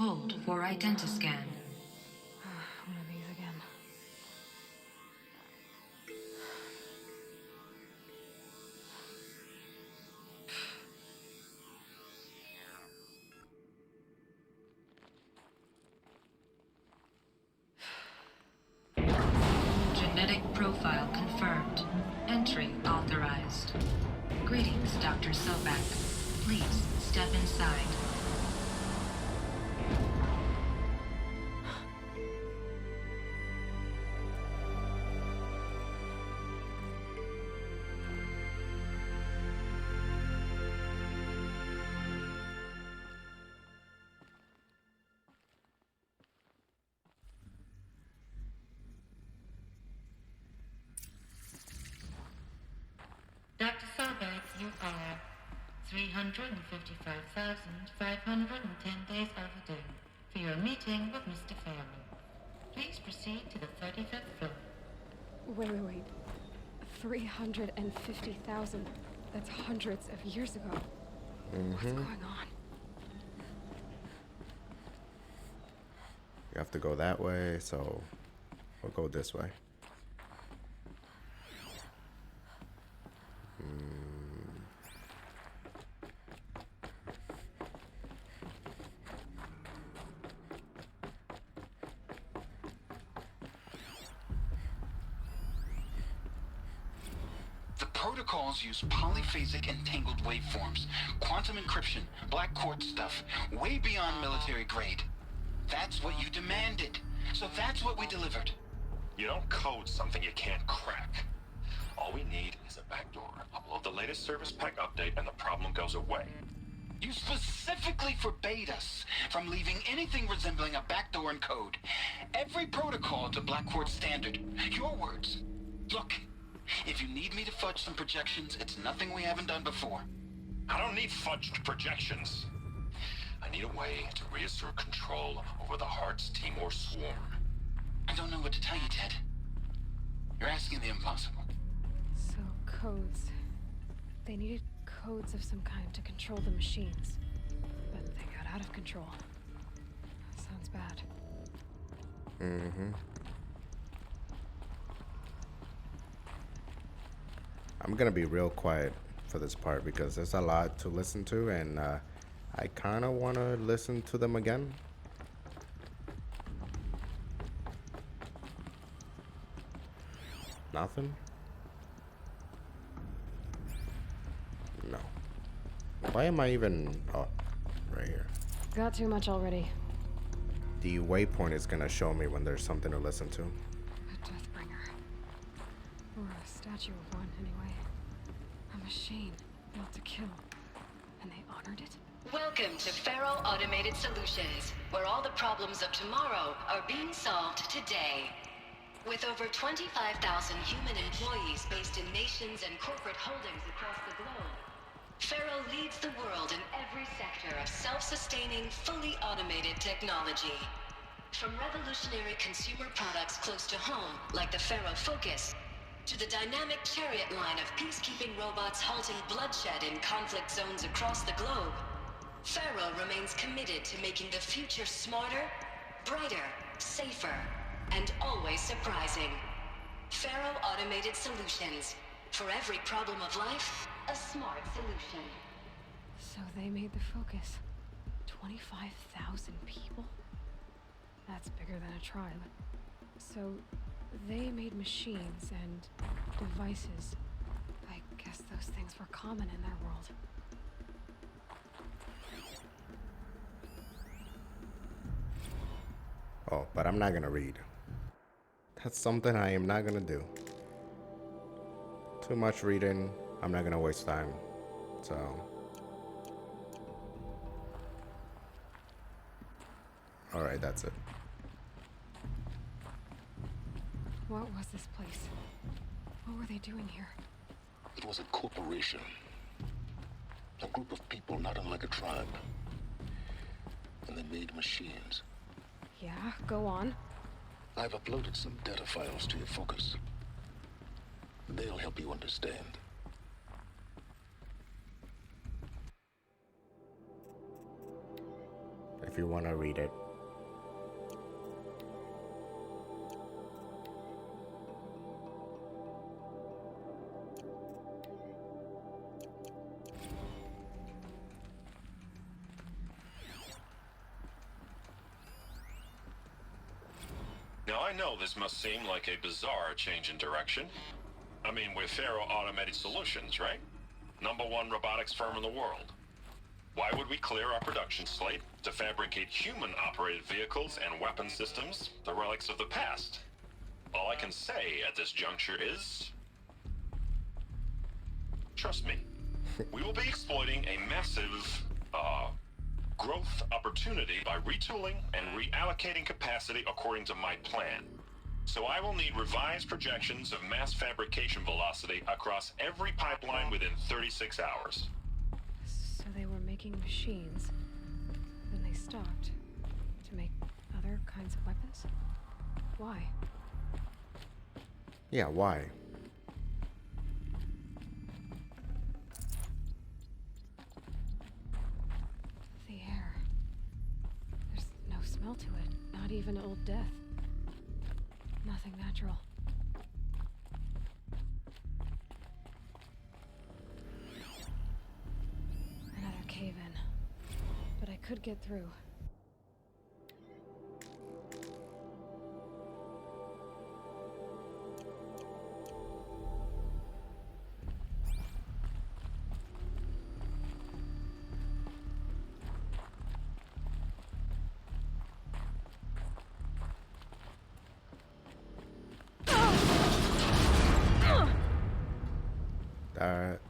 Hold for identiscan. One of these again. Genetic profile confirmed. Entry authorized. Greetings, Dr. Sobak. Please step inside. Dr. Sobek, you are 355,510 days overdue for your meeting with Mr. Farrell. Please proceed to the 35th floor. Wait. 350,000. That's hundreds of years ago. What's going on? You have to go that way, so we'll go this way. The protocols use polyphasic entangled waveforms, quantum encryption, black quartz stuff, way beyond military grade. That's what you demanded, so that's what we delivered. You don't code something you can't crack. All we need is a backdoor. Upload the latest service pack update and the problem goes away. You specifically forbade us from leaving anything resembling a backdoor in code. Every protocol to black quartz standard. Your words. Look, if you need me to fudge some projections, it's nothing we haven't done before. I don't need fudged projections. I need a way to reassert control over the Heart's Timor swarm. I don't know what to tell you, Ted. You're asking the impossible. So, codes. They needed codes of some kind to control the machines. But they got out of control. Sounds bad. I'm gonna be real quiet for this part because there's a lot to listen to, and I kind of want to listen to them again. Nothing? No. Why am I even... Oh, right here. Got too much already. The waypoint is gonna show me when there's something to listen to. A Deathbringer. Or a statue of one, anyway. A machine, not to kill. And they honored it? Welcome to Faro Automated Solutions, where all the problems of tomorrow are being solved today. With over 25,000 human employees based in nations and corporate holdings across the globe, Faro leads the world in every sector of self-sustaining, fully automated technology. From revolutionary consumer products close to home, like the Faro Focus, to the dynamic chariot line of peacekeeping robots halting bloodshed in conflict zones across the globe, Faro remains committed to making the future smarter, brighter, safer, and always surprising. Faro Automated Solutions. For every problem of life, a smart solution. So they made the Focus. 25,000 people? That's bigger than a tribe. So they made machines and devices. I guess those things were common in their world. Oh, but I'm not gonna read. That's something I am not gonna do. Too much reading. I'm not gonna waste time. So. Alright, that's it. What was this place? What were they doing here? It was a corporation. A group of people not unlike a tribe. And they made machines. Yeah, go on. I've uploaded some data files to your Focus. They'll help you understand. if you want to read it. Now, I know this must seem like a bizarre change in direction. I mean, we're Faro Automated Solutions, right? #1 robotics firm in the world. Why would we clear our production slate to fabricate human-operated vehicles and weapon systems, the relics of the past? All I can say at this juncture is... trust me, we will be exploiting a massive, growth opportunity by retooling and reallocating capacity according to my plan. So I will need revised projections of mass fabrication velocity across every pipeline within 36 hours. So they were making machines, then they stopped to make other kinds of weapons? Why? Yeah, why? The air. There's no smell to it, not even old death. Nothing natural. Another cave-in. But I could get through.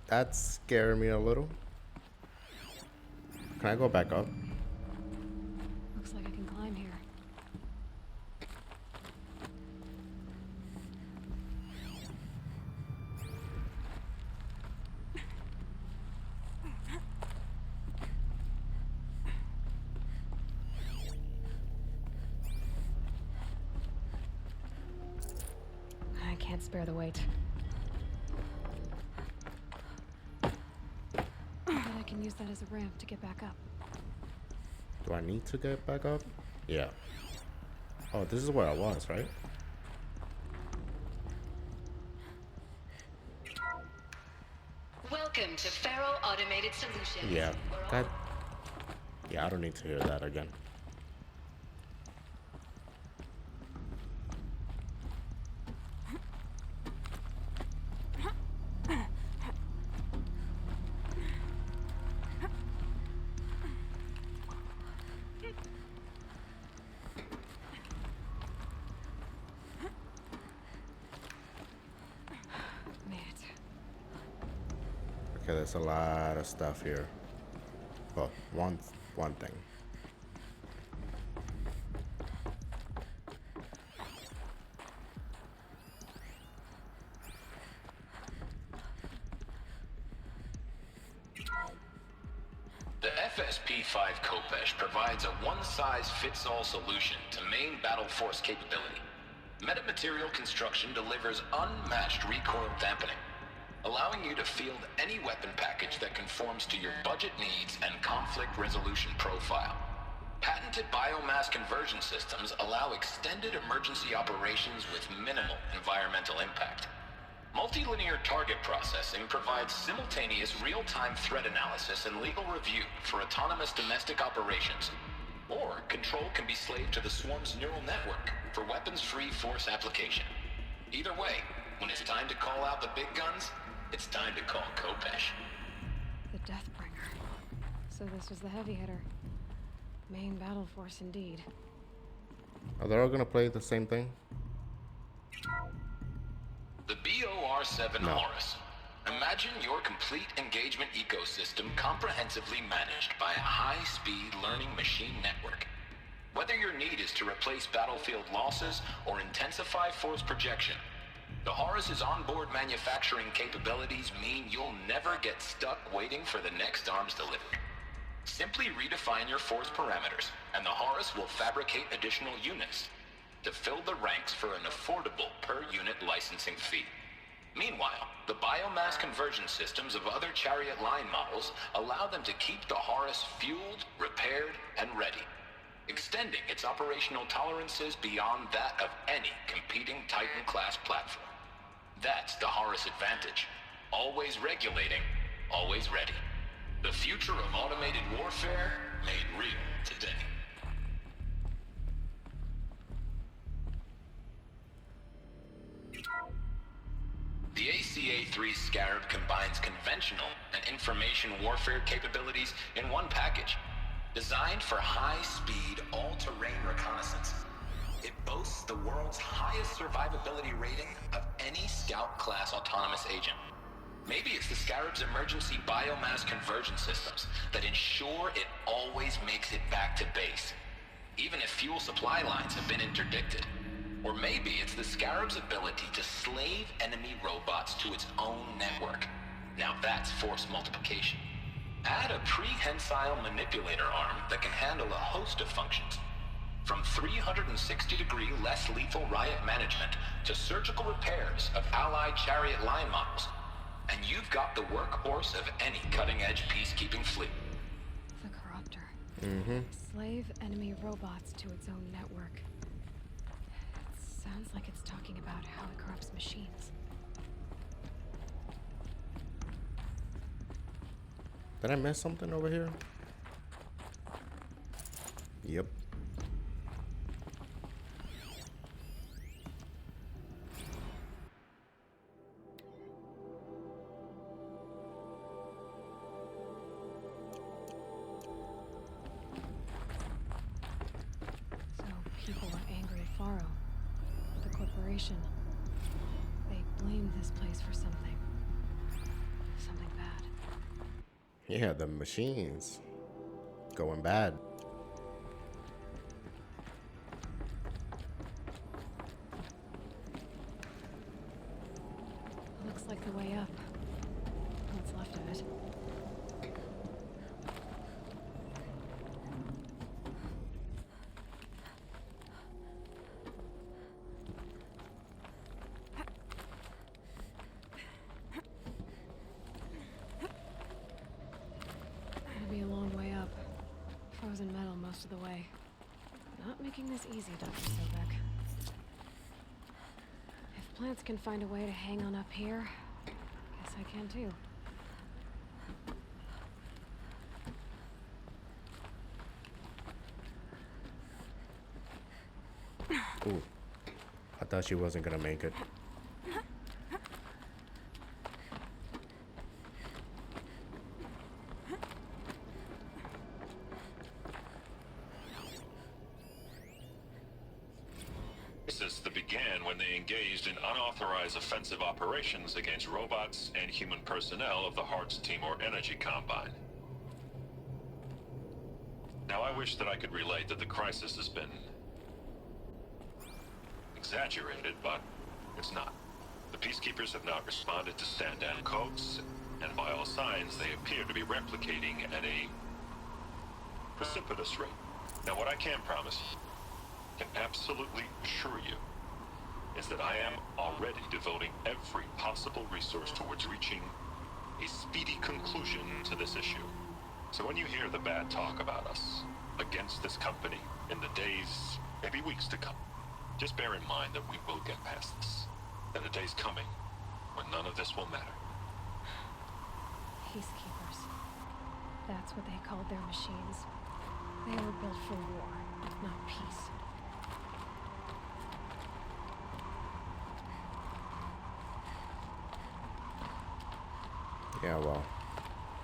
That scared me a little. Can I go back up? Looks like I can climb here. I can't spare the weight. But I can use that as a ramp to get back up. Do I need to get back up? Yeah. Oh, this is where I was, right? Welcome to Faro Automated Solutions. Yeah. That. Yeah, I don't need to hear that again. Okay, there's a lot of stuff here. Well, one thing. The FSP-5 Kopesh provides a one-size-fits-all solution to main battle force capability. Metamaterial construction delivers unmatched recoil dampening, allowing you to field any weapon package that conforms to your budget needs and conflict resolution profile. Patented biomass conversion systems allow extended emergency operations with minimal environmental impact. Multilinear target processing provides simultaneous real-time threat analysis and legal review for autonomous domestic operations. Or control can be slaved to the swarm's neural network for weapons-free force application. Either way, when it's time to call out the big guns, it's time to call Kopesh. The Deathbringer. So this was the heavy hitter. Main battle force indeed. Are they all gonna play the same thing? The BOR-7 No. Horus. Imagine your complete engagement ecosystem comprehensively managed by a high-speed learning machine network. Whether your need is to replace battlefield losses or intensify force projection, the Horus's onboard manufacturing capabilities mean you'll never get stuck waiting for the next arms delivery. Simply redefine your force parameters, and the Horus will fabricate additional units to fill the ranks for an affordable per-unit licensing fee. Meanwhile, the biomass conversion systems of other Chariot line models allow them to keep the Horus fueled, repaired, and ready. extending its operational tolerances beyond that of any competing Titan-class platform. That's the Horus advantage. Always regulating, always ready. The future of automated warfare made real today. The ACA-3 Scarab combines conventional and information warfare capabilities in one package. Designed for high-speed, all-terrain reconnaissance, it boasts the world's highest survivability rating of any Scout-class autonomous agent. Maybe it's the Scarab's emergency biomass conversion systems that ensure it always makes it back to base, even if fuel supply lines have been interdicted. Or maybe it's the Scarab's ability to slave enemy robots to its own network. Now that's force multiplication. Add a prehensile manipulator arm that can handle a host of functions, from 360-degree less lethal riot management to surgical repairs of allied chariot line models, and you've got the workhorse of any cutting-edge peacekeeping fleet. The Corruptor. Slave enemy robots to its own network. It sounds like it's talking about how it corrupts machines. Did I miss something over here? Yep. So people are angry at Faro, the corporation. They blamed this place for something. Something bad. Yeah, the machines going bad. Looks like the way up. What's left of it. It'll be a long way up. Frozen metal most of the way. Not making this easy, Dr. Sobek. If plants can find a way to hang on up here, guess I can too. Ooh, I thought she wasn't gonna make it. Crisis that began when they engaged in unauthorized offensive operations against robots and human personnel of the Hearts Timor Energy Combine. Now, I wish that I could relate that the crisis has been exaggerated, but it's not. The peacekeepers have not responded to stand-down codes, and by all signs, they appear to be replicating at a precipitous rate. Now, what I can promise, can absolutely assure you, is that I am already devoting every possible resource towards reaching a speedy conclusion to this issue. So when you hear the bad talk about us against this company in the days, maybe weeks to come, just bear in mind that we will get past this. And a day's coming when none of this will matter. Peacekeepers. That's what they called their machines. They were built for war, not peace. Yeah, well,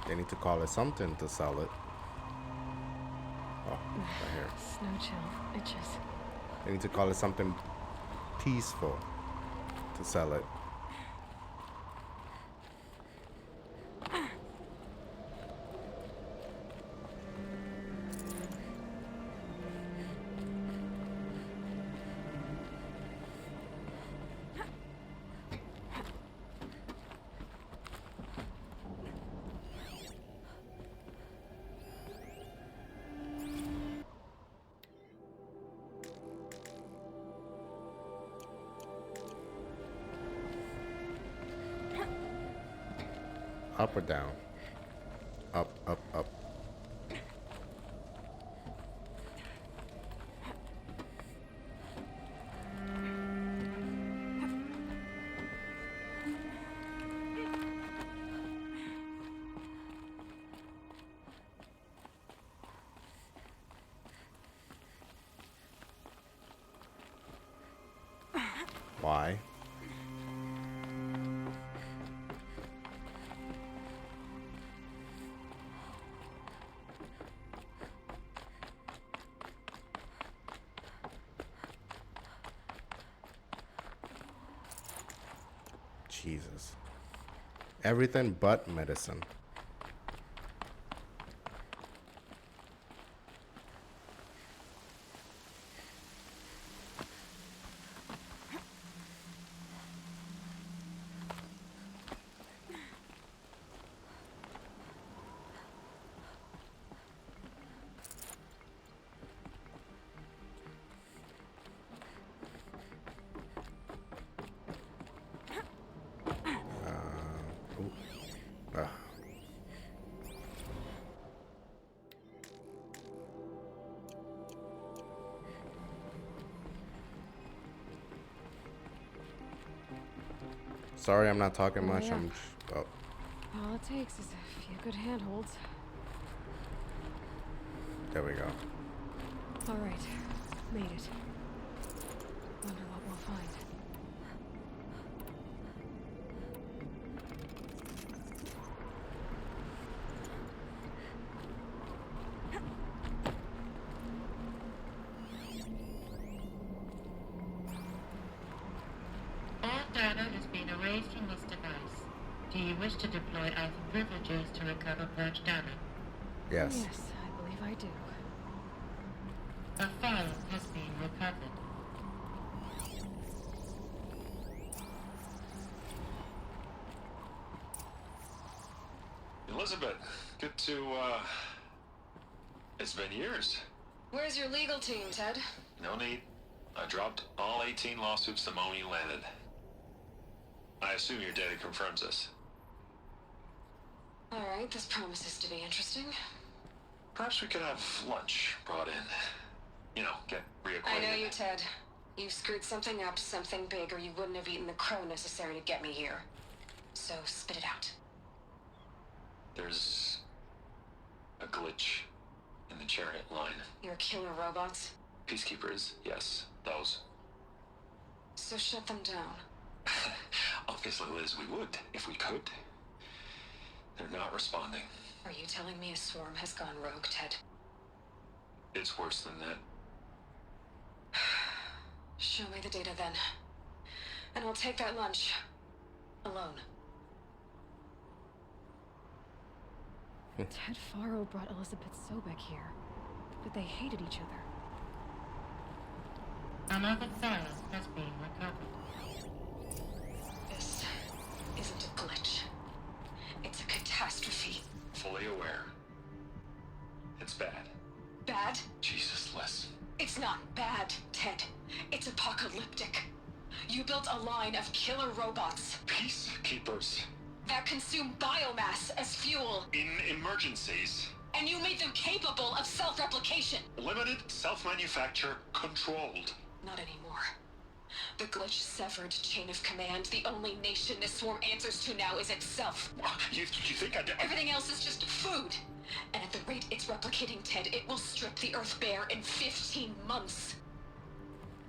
they need to call it something to sell it. Oh, right here. Snow chill. Itches. They need to call it something peaceful to sell it. Up or down? Up, up, up. Why? Jesus. Everything but medicine. Ooh. Ah. Sorry, I'm not talking much. Yeah. Oh, All it takes is a few good handholds. there we go. All right, made it. Wonder what we'll find. All data has been erased from this device. Do you wish to deploy alpha privileges to recover purged data? Yes. Yes, I believe I do. A file has been recovered. Elizabeth, good to, it's been years. Where's your legal team, Ted? No need. I dropped all 18 lawsuits the moment you landed. I assume your data confirms this. All right, this promises to be interesting. Perhaps we could have lunch brought in. You know, get reacquainted. I know you, Ted. You screwed something up, something big, or you wouldn't have eaten the crow necessary to get me here. So spit it out. There's a glitch in the chariot line. Your killer robots? Peacekeepers, yes, those. So shut them down. Obviously, Liz, we would, if we could. They're not responding. Are you telling me a swarm has gone rogue, Ted? It's worse than that. Show me the data then. And I'll take that lunch. Alone. Ted Faro brought Elizabeth Sobek here, but they hated each other. Another file has been recovered. This isn't a glitch. It's a catastrophe. Fully aware. It's bad. Bad? Jesus, Liz. It's not bad, Ted. It's apocalyptic. You built a line of killer robots Peacekeepers. that consume biomass as fuel, In emergencies. and you made them capable of self-replication. Limited, self-manufacture, controlled. Not anymore. The glitch severed chain of command. The only nation this swarm answers to now is itself. You think I... Everything else is just food. And at the rate it's replicating, Ted, it will strip the Earth bare in 15 months.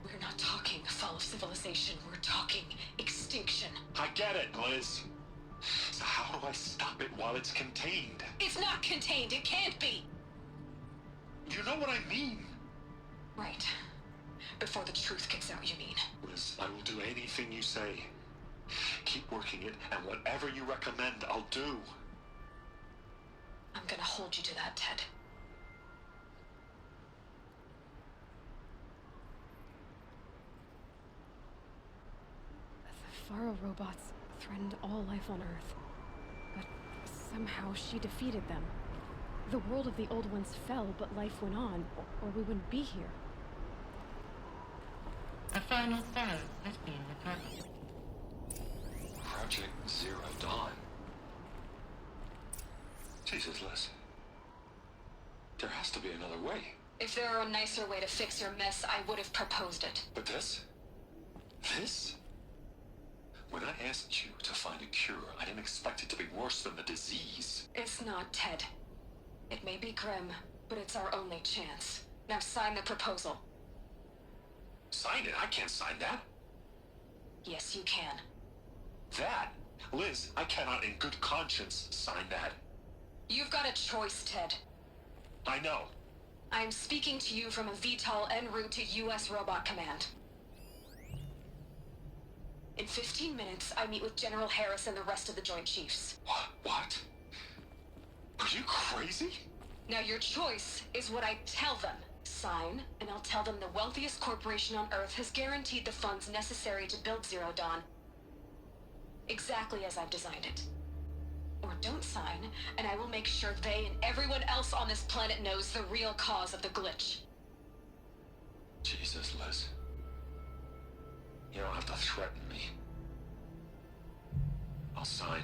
We're not talking fall of civilization. We're talking extinction. I get it, Liz. So how do I stop it while it's contained? It's not contained. It can't be. You know what I mean. Right. Before the truth gets out, you mean? Liz, I will do anything you say. Keep working it, and whatever you recommend, I'll do. I'm gonna hold you to that, Ted. The Faro robots threatened all life on Earth. But somehow she defeated them. The world of the old ones fell, but life went on, or we wouldn't be here. A final file has been recovered. Project Zero Dawn. Jesus, Liz. There has to be another way. If there were a nicer way to fix your mess, I would have proposed it. But this? This? When I asked you to find a cure, I didn't expect it to be worse than the disease. It's not, Ted. It may be grim, but it's our only chance. Now sign the proposal. Sign it? I can't sign that. Yes, you can. That? Liz, I cannot in good conscience sign that. You've got a choice, Ted. I know. I'm speaking to you from a VTOL en route to U.S. Robot Command. In 15 minutes, I meet with General Harris and the rest of the Joint Chiefs. What? Are you crazy? Now your choice is what I tell them. Sign, and I'll tell them the wealthiest corporation on Earth has guaranteed the funds necessary to build Zero Dawn. Exactly as I've designed it. Or don't sign, and I will make sure they and everyone else on this planet knows the real cause of the glitch. Jesus, Liz. You don't have to threaten me. I'll sign.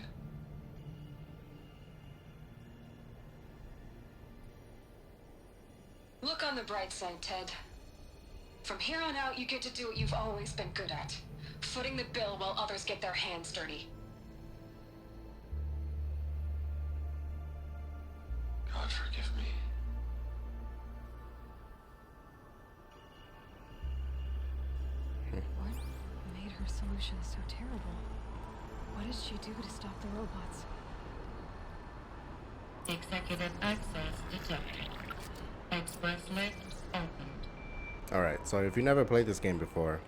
Look on the bright side, Ted. From here on out, you get to do what you've always been good at. Footing the bill while others get their hands dirty. God forgive me. What made her solution so terrible? What did she do to stop the robots? Executive access detected. Express lift opened. Alright, so if you never played this game before,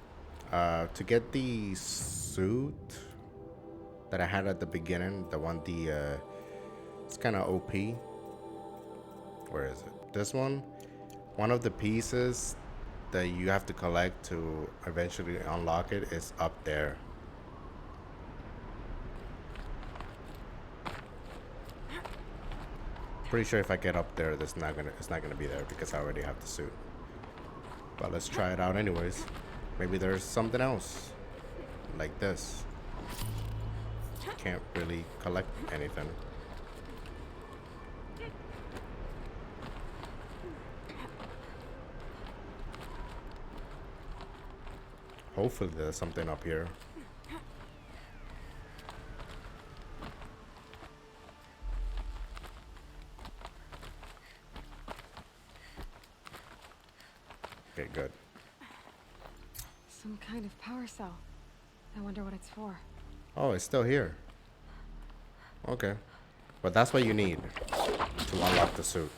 to get the suit that I had at the beginning, it's kind of OP. Where is it? This one? One of the pieces that you have to collect to eventually unlock it is up there. Pretty sure if I get up there, it's not gonna be there because I already have the suit. But let's try it out anyways. Maybe there's something else like this. Can't really collect anything. Hopefully there's something up here. Okay, good. Some kind of power cell. I wonder what it's for. Oh, it's still here. Okay. But that's what you need to unlock the suit.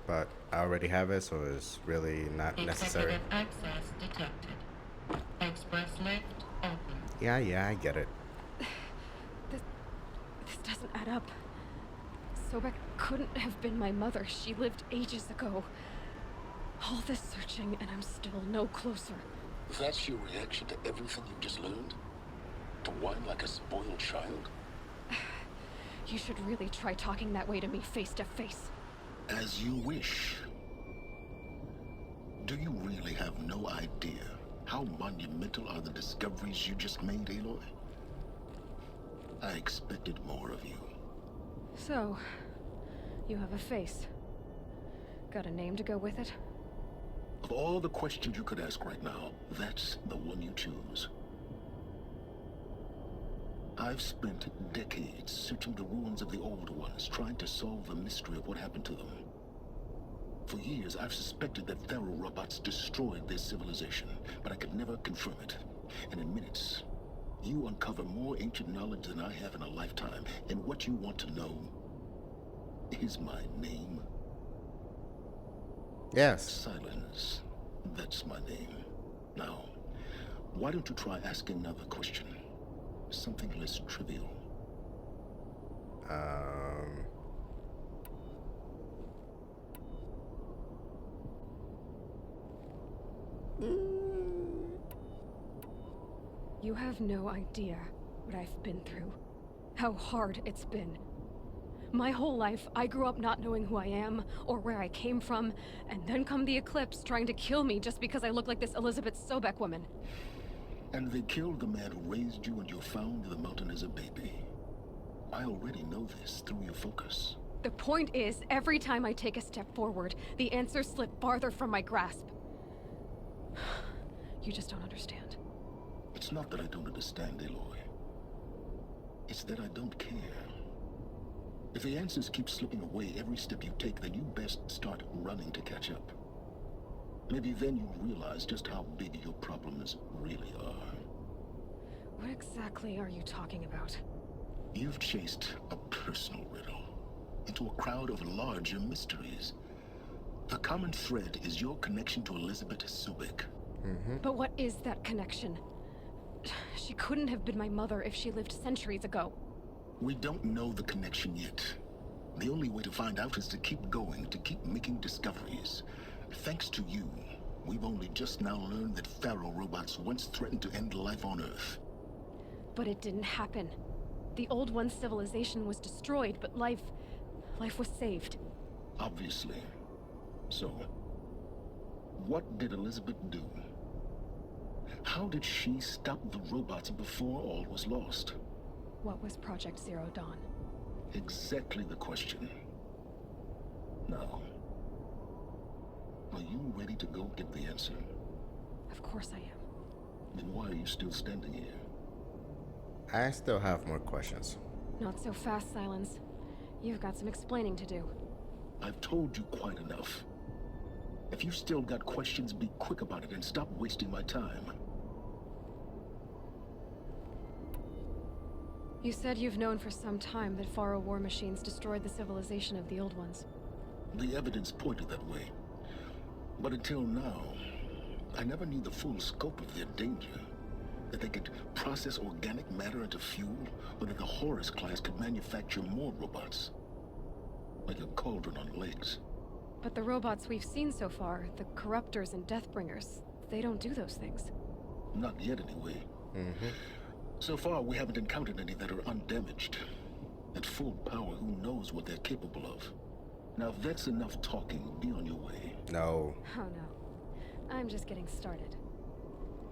But I already have it, so it's really not necessary. Executive access detected. Express lift open. Yeah, I get it. This doesn't add up. Sobek couldn't have been my mother. She lived ages ago. All this searching, and I'm still no closer. That's your reaction to everything you just learned? To whine like a spoiled child? You should really try talking that way to me face to face. As you wish. Do you really have no idea how monumental are the discoveries you just made, Aloy? I expected more of you. So, you have a face. Got a name to go with it? Of all the questions you could ask right now, that's the one you choose. I've spent decades searching the ruins of the old ones, trying to solve the mystery of what happened to them. For years, I've suspected that Faro robots destroyed their civilization, but I could never confirm it. And in minutes, you uncover more ancient knowledge than I have in a lifetime, and what you want to know is my name. Yes. Silence. That's my name. Now, why don't you try asking another question? Something less trivial. You have no idea what I've been through. How hard it's been. My whole life, I grew up not knowing who I am or where I came from, and then come the Eclipse trying to kill me just because I look like this Elizabeth Sobek woman. And they killed the man who raised you and you found in the mountain as a baby. I already know this through your focus. The point is, every time I take a step forward, the answers slip farther from my grasp. You just don't understand. It's not that I don't understand, Aloy. It's that I don't care. If the answers keep slipping away every step you take, then you best start running to catch up. Maybe then you'll realize just how big your problems really are. What exactly are you talking about? You've chased a personal riddle into a crowd of larger mysteries. The common thread is your connection to Elizabeth Subek. But what is that connection? She couldn't have been my mother if she lived centuries ago. We don't know the connection yet. The only way to find out is to keep going, to keep making discoveries. Thanks to you, we've only just now learned that Pharaoh robots once threatened to end life on Earth. But it didn't happen. The Old One's civilization was destroyed, but life was saved. Obviously. So, what did Elizabeth do? How did she stop the robots before all was lost? What was Project Zero Dawn? Exactly the question. Now, are you ready to go get the answer? Of course I am. Then why are you still standing here? I still have more questions. Not so fast, Silence. You've got some explaining to do. I've told you quite enough. If you've still got questions, be quick about it and stop wasting my time. You said you've known for some time that Pharaoh war machines destroyed the civilization of the Old Ones. The evidence pointed that way. But until now, I never knew the full scope of their danger. That they could process organic matter into fuel, or that the Horus class could manufacture more robots. Like a cauldron on legs. But the robots we've seen so far, the Corruptors and Deathbringers, they don't do those things. Not yet, anyway. So far, we haven't encountered any that are undamaged. At full power, who knows what they're capable of? Now, if that's enough talking, be on your way. No. Oh no. I'm just getting started.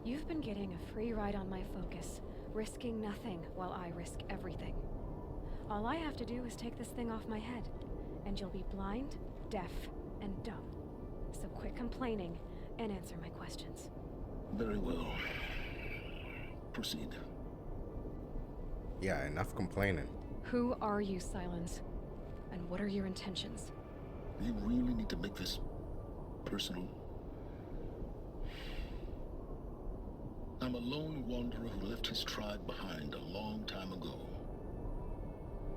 You've been getting a free ride on my focus, risking nothing while I risk everything. All I have to do is take this thing off my head, and you'll be blind, deaf, and dumb. So quit complaining and answer my questions. Very well. Proceed. Yeah, enough complaining. Who are you, Silence? And what are your intentions? You really need to make this personal? I'm a lone wanderer who left his tribe behind a long time ago.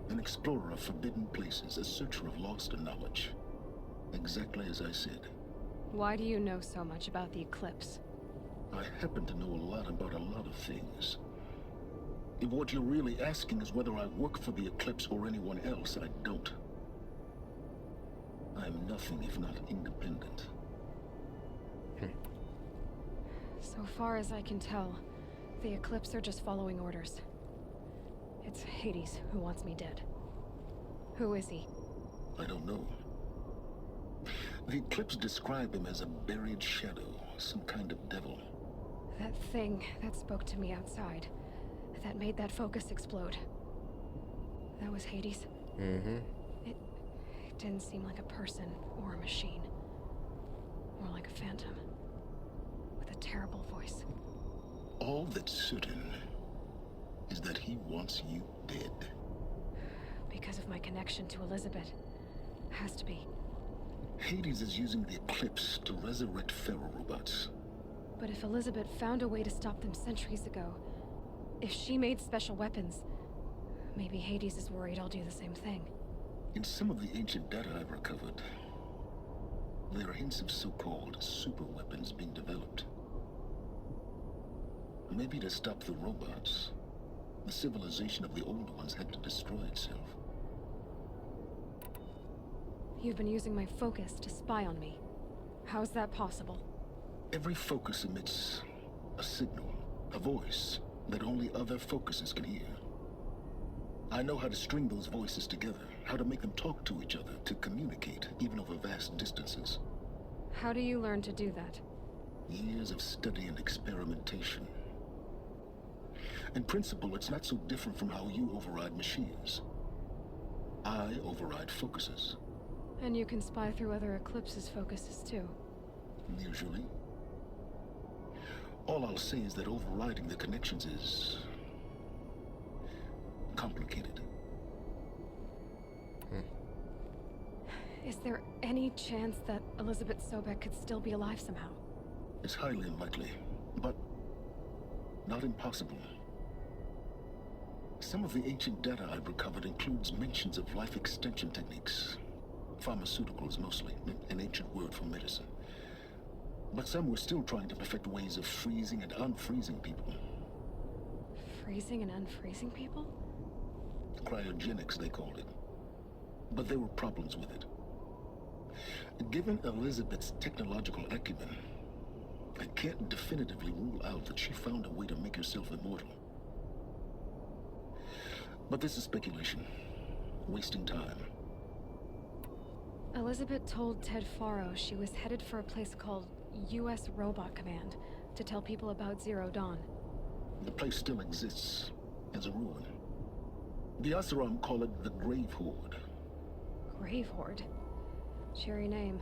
An explorer of forbidden places, a searcher of lost knowledge. Exactly as I said. Why do you know so much about the eclipse? I happen to know a lot about a lot of things. If what you're really asking is whether I work for the Eclipse or anyone else, I don't. I'm nothing if not independent. So far as I can tell, the Eclipse are just following orders. It's Hades who wants me dead. Who is he? I don't know. The Eclipse describe him as a buried shadow, some kind of devil. That thing that spoke to me outside, that made that focus explode. That was Hades? It didn't seem like a person or a machine. More like a phantom. With a terrible voice. All that's certain is that he wants you dead. Because of my connection to Elizabeth. Has to be. Hades is using the Eclipse to resurrect Pharaoh robots. But if Elizabeth found a way to stop them centuries ago, if she made special weapons, maybe Hades is worried I'll do the same thing. In some of the ancient data I've recovered, there are hints of so-called super weapons being developed. Maybe to stop the robots, the civilization of the Old Ones had to destroy itself. You've been using my focus to spy on me. How's that possible? Every focus emits a signal, a voice, that only other focuses can hear. I know how to string those voices together, how to make them talk to each other, to communicate, even over vast distances. How do you learn to do that? Years of study and experimentation. In principle, it's not so different from how you override machines. I override focuses. And you can spy through other Eclipse's focuses too. Usually. All I'll say is that overriding the connections is complicated. Is there any chance that Elizabeth Sobek could still be alive somehow? It's highly unlikely, but not impossible. Some of the ancient data I've recovered includes mentions of life extension techniques. Pharmaceuticals mostly, an ancient word for medicine. But some were still trying to perfect ways of freezing and unfreezing people. Freezing and unfreezing people? Cryogenics, they called it. But there were problems with it. Given Elizabeth's technological acumen, I can't definitively rule out that she found a way to make herself immortal. But this is speculation. Wasting time. Elizabeth told Ted Faro she was headed for a place called U.S. Robot Command to tell people about Zero Dawn. The place still exists as a ruin. The Asaram call it the Grave Horde. Grave Horde? Cheery name.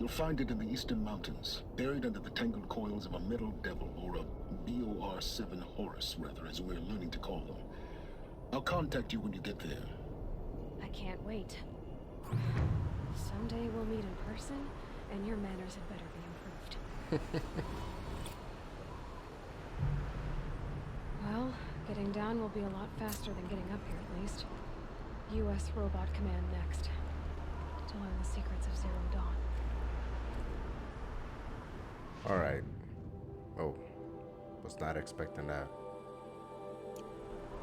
You'll find it in the Eastern Mountains, buried under the tangled coils of a metal devil, or a BOR-7 Horus, rather, as we're learning to call them. I'll contact you when you get there. I can't wait. Someday we'll meet in person, and your manners had better be improved. Well, getting down will be a lot faster than getting up here, at least. U.S. Robot Command next. To learn the secrets of Zero Dawn. Alright. Oh. Was not expecting that.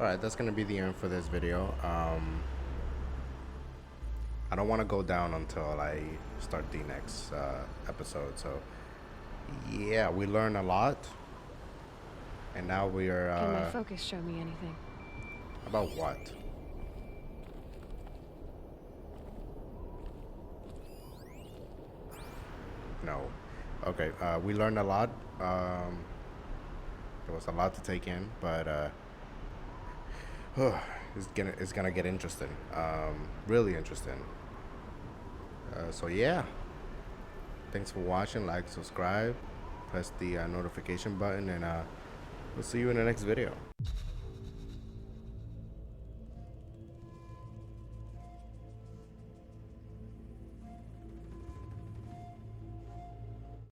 Alright, that's gonna be the end for this video. I don't want to go down until I start the next episode. So, yeah, we learned a lot. And now we are... Can my focus show me anything? About what? No. Okay, we learned a lot. There was a lot to take in, but it's gonna get interesting. Really interesting. So yeah. Thanks for watching. Like, subscribe, press the notification button, and we'll see you in the next video.